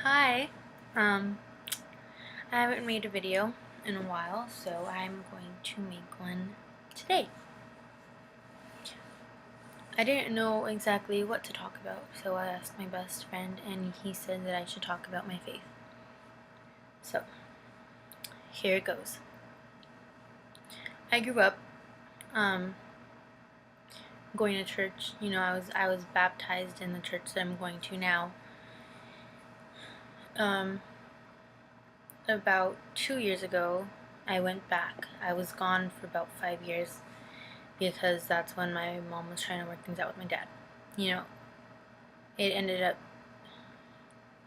Hi, I haven't made a video in a while, so I'm going to make one today. I didn't know exactly what to talk about, so I asked my best friend, and he said that I should talk about my faith. So, here it goes. I grew up, going to church. I was baptized in the church that I'm going to now. About 2 years ago, I went back. I was gone for about 5 years because that's when my mom was trying to work things out with my dad. You know, it ended up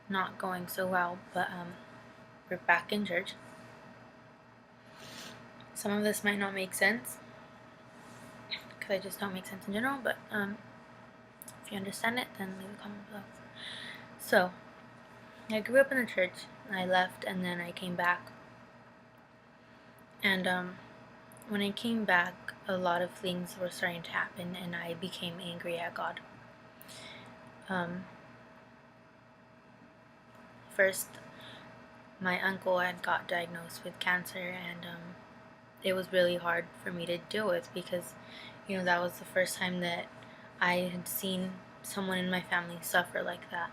not going so well, but we're back in church. Some of this might not make sense because I just don't make sense in general, but if you understand it, then leave a comment below. So, I grew up in the church, I left, and then I came back. And when I came back, a lot of things were starting to happen, and I became angry at God. First, my uncle had got diagnosed with cancer, and it was really hard for me to deal with because, that was the first time that I had seen someone in my family suffer like that.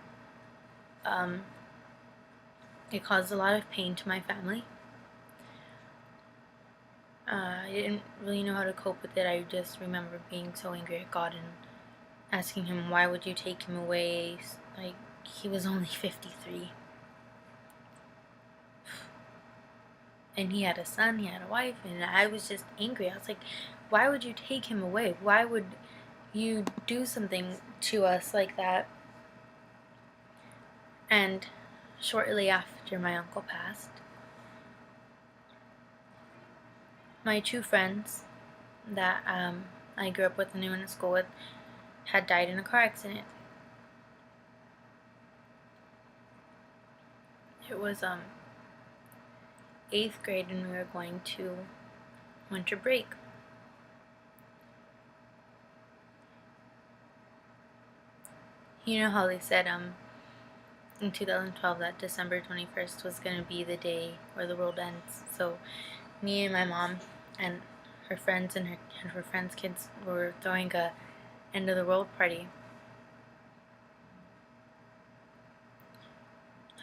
It caused a lot of pain to my family. I didn't really know how to cope with it. I just remember being so angry at God and asking him, why would you take him away? Like, he was only 53. And he had a son, he had a wife, and I was just angry. I was like, why would you take him away? Why would you do something to us like that? And shortly after my uncle passed, my two friends that I grew up with and went to school with had died in a car accident. It was 8th grade, and we were going to winter break. You know how they said in 2012 that December 21st was going to be the day where the world ends. So me and my mom and her friends and her friends' kids were throwing a end of the world party.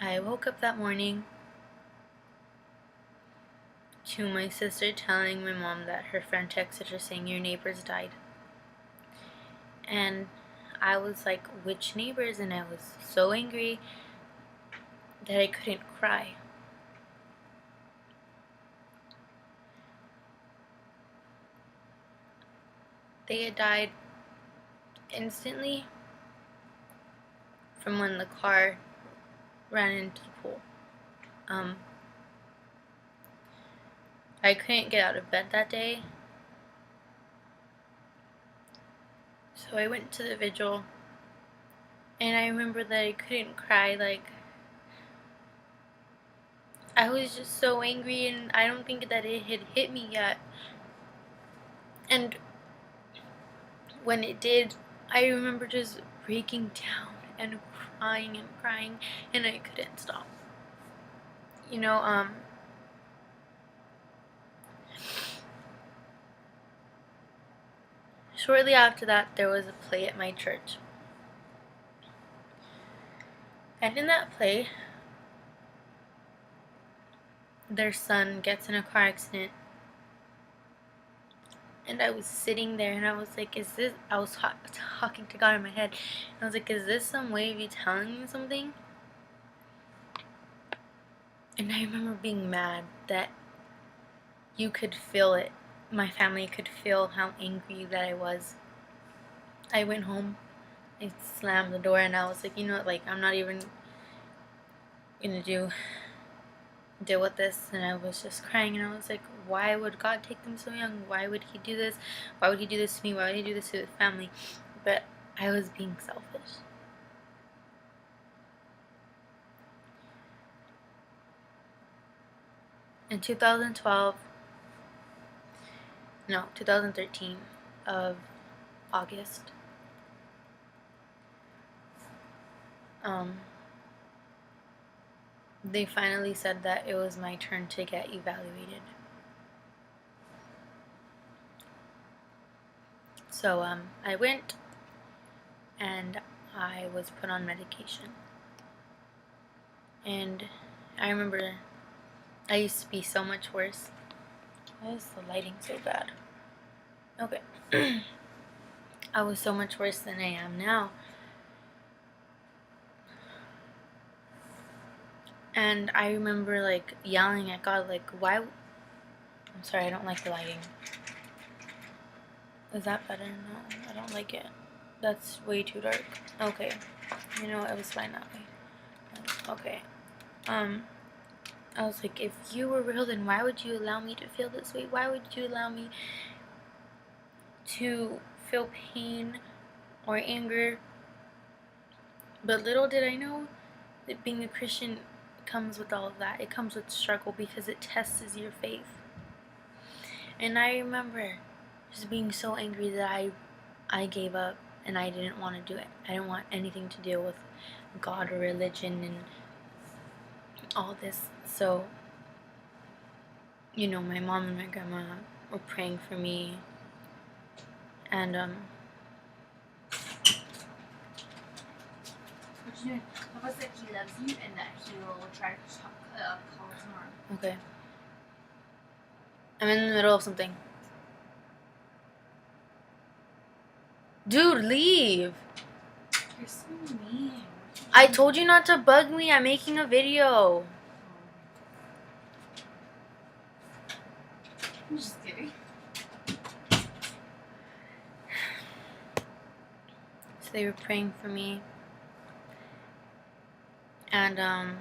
I woke up that morning to my sister telling my mom that her friend texted her saying, your neighbors died. And I was like, which neighbors? And I was so angry that I couldn't cry. They had died instantly from when the car ran into the pool. I couldn't get out of bed that day, so I went to the vigil, and I remember that I couldn't cry. Like, I was just so angry, and I don't think that it had hit me yet. And when it did, I remember just breaking down and crying, and I couldn't stop. Shortly after that, there was a play at my church. And in that play, their son gets in a car accident. And I was sitting there, and I was like, I was talking to God in my head. And I was like, is this some way of you telling me something? And I remember being mad that you could feel it. My family could feel how angry that I was. I went home, I slammed the door, and I was like, I'm not even gonna deal with this. And I was just crying, and I was like, why would God take them so young? Why would he do this? Why would he do this to me? Why would he do this to the family? But I was being selfish. In 2013 of August, they finally said that it was my turn to get evaluated. So I went and I was put on medication. And I remember I used to be so much worse. Why is the lighting so bad? Okay. I was so much worse than I am now. And I remember like yelling at God, like, why? I'm sorry, I don't like the lighting. Is that better? No, I don't like it. That's way too dark. Okay. You know, it was fine that way. Okay. I was like, if you were real, then why would you allow me to feel this way? Why would you allow me to feel pain or anger? But little did I know that being a Christian comes with all of that. It comes with struggle because it tests your faith. And I remember just being so angry that I gave up and I didn't want to do it. I didn't want anything to do with God or religion and all this. So, you know, my mom and my grandma were praying for me. And, What you doing? Papa said he loves you and that he will try to call tomorrow. okay. I'm in the middle of something. Dude, leave! You're so mean. I told you not to bug me. I'm making a video. I'm just kidding. So they were praying for me. And,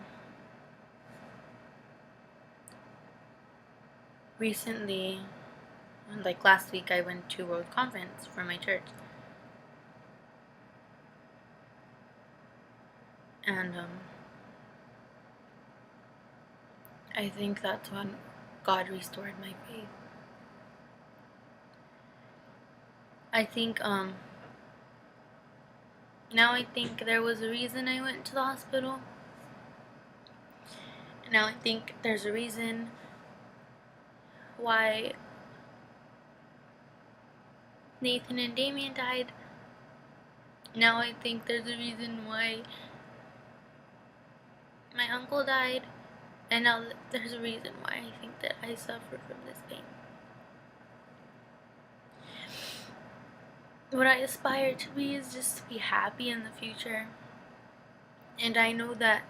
recently, like last week, I went to World Conference for my church. And, I think that's when God restored my faith. I think, now I think there was a reason I went to the hospital. Now I think there's a reason why Nathan and Damian died. Now I think there's a reason why my uncle died. And now there's a reason why I think that I suffer from this pain. What I aspire to be is just to be happy in the future. And I know that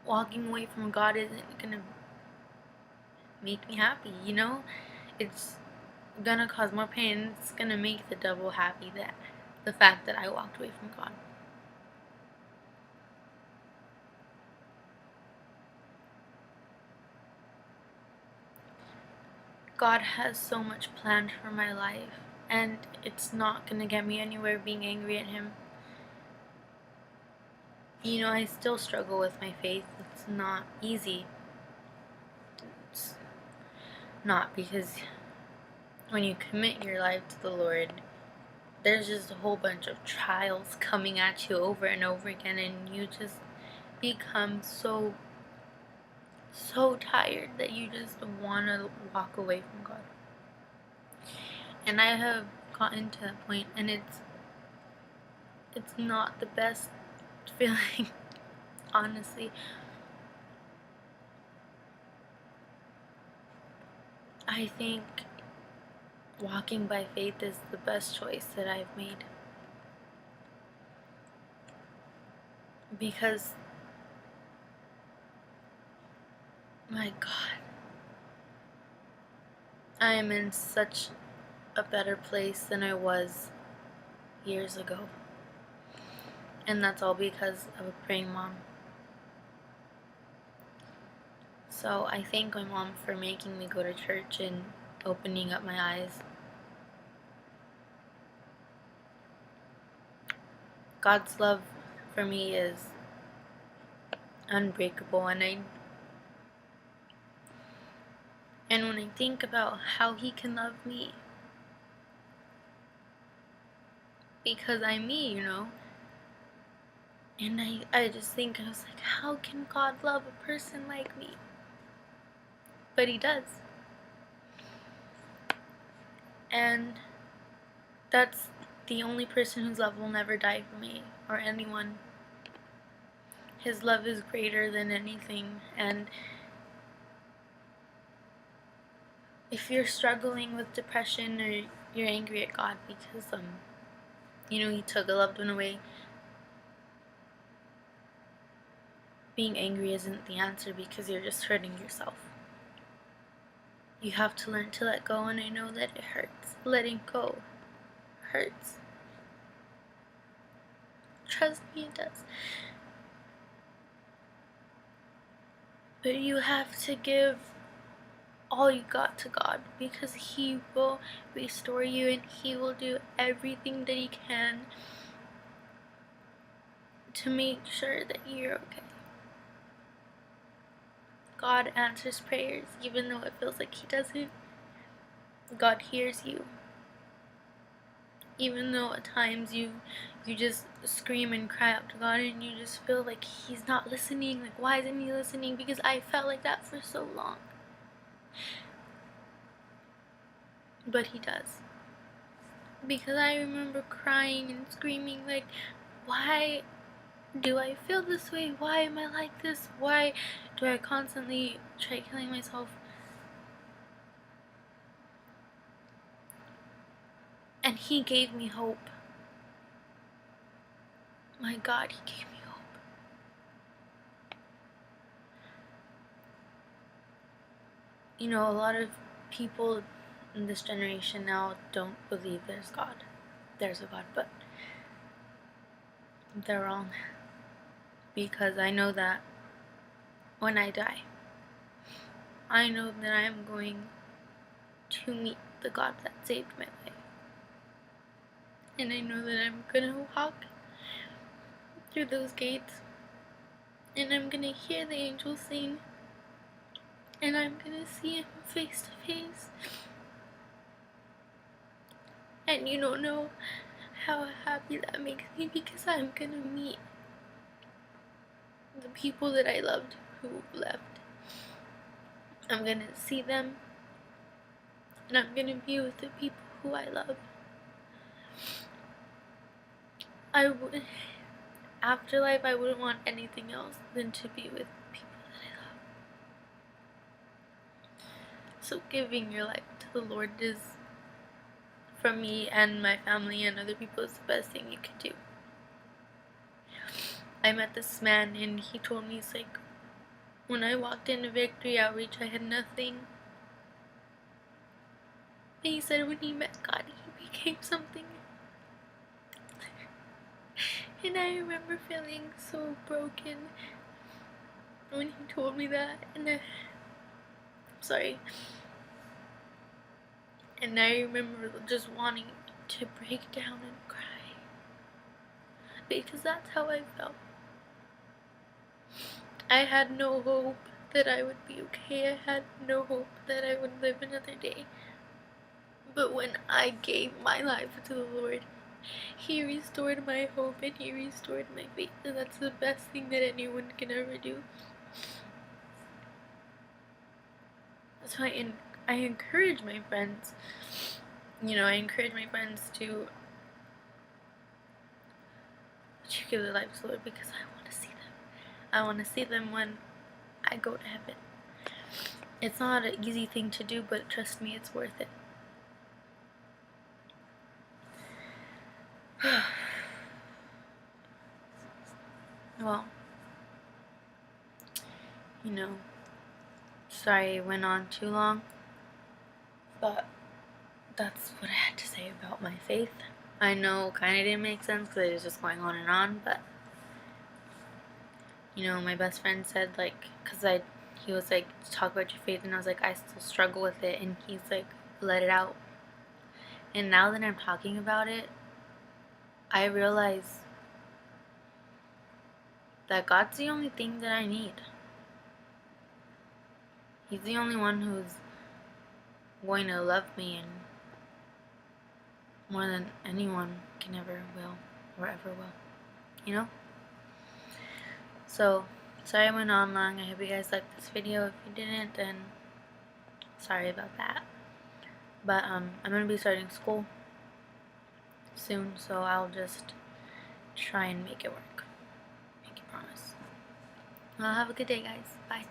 walking away from God isn't gonna make me happy, you know? It's gonna cause more pain. It's gonna make the devil happy, that the fact that I walked away from God. God has so much planned for my life, and it's not gonna get me anywhere being angry at Him. You know, I still struggle with my faith. It's not easy. It's not, because when you commit your life to the Lord, there's just a whole bunch of trials coming at you over and over again, and you just become so tired that you just want to walk away from God. And I have gotten to that point, and it's not the best feeling, honestly. I think walking by faith is the best choice that I've made. Because, my God, I am in such a better place than I was years ago. And that's all because of a praying mom. So I thank my mom for making me go to church and opening up my eyes. God's love for me is unbreakable, and when I think about how He can love me, because I'm me, you know, And I just think, I was like, how can God love a person like me? But he does. And that's the only person whose love will never die for me or anyone. His love is greater than anything. And if you're struggling with depression or you're angry at God because he took a loved one away, being angry isn't the answer, because you're just hurting yourself. You have to learn to let go, and I know that it hurts. Letting go hurts. Trust me, it does. But you have to give all you got to God, because He will restore you, and He will do everything that He can to make sure that you're okay. God answers prayers, even though it feels like He doesn't. God hears you. Even though at times you just scream and cry out to God and you just feel like He's not listening, like why isn't He listening? Because I felt like that for so long. But He does. Because I remember crying and screaming like, why do I feel this way? Why am I like this? Why do I constantly try killing myself? And He gave me hope. My God, He gave me hope. A lot of people in this generation now don't believe there's God. There's a God, but they're wrong. Because I know that when I die, I know that I am going to meet the God that saved my life. And I know that I'm gonna walk through those gates, and I'm gonna hear the angels sing, and I'm gonna see Him face to face. And you don't know how happy that makes me, because I'm gonna meet the people that I loved who left. I'm gonna see them, and I'm gonna be with the people who I love. Afterlife, I wouldn't want anything else than to be with people that I love. So giving your life to the Lord is, for me and my family and other people, is the best thing you can do. I met this man, and he told me, he's like, when I walked into Victory Outreach, I had nothing. And he said when he met God, he became something. And I remember feeling so broken when he told me that. And I'm sorry. And I remember just wanting to break down and cry, because that's how I felt. I had no hope that I would be okay. I had no hope that I would live another day. But when I gave my life to the Lord, He restored my hope, and He restored my faith. And that's the best thing that anyone can ever do. So I encourage my friends. I encourage my friends to give their lives to the Lord, because I want to see them. I want to see them when I go to heaven. It's not an easy thing to do, but trust me, it's worth it. Well, sorry it went on too long, but that's what I had to say about my faith. I know kind of didn't make sense because it was just going on and on, but my best friend said, like, because he was like, talk about your faith, and I was like, I still struggle with it, and he's like, let it out. And now that I'm talking about it, I realize that God's the only thing that I need. He's the only one who's going to love me, and more than anyone can ever will, or ever will, So, sorry I went on long. I hope you guys liked this video. If you didn't, then sorry about that. But I'm gonna be starting school soon, so I'll just try and make it work. Make it promise. Well, have a good day, guys. Bye.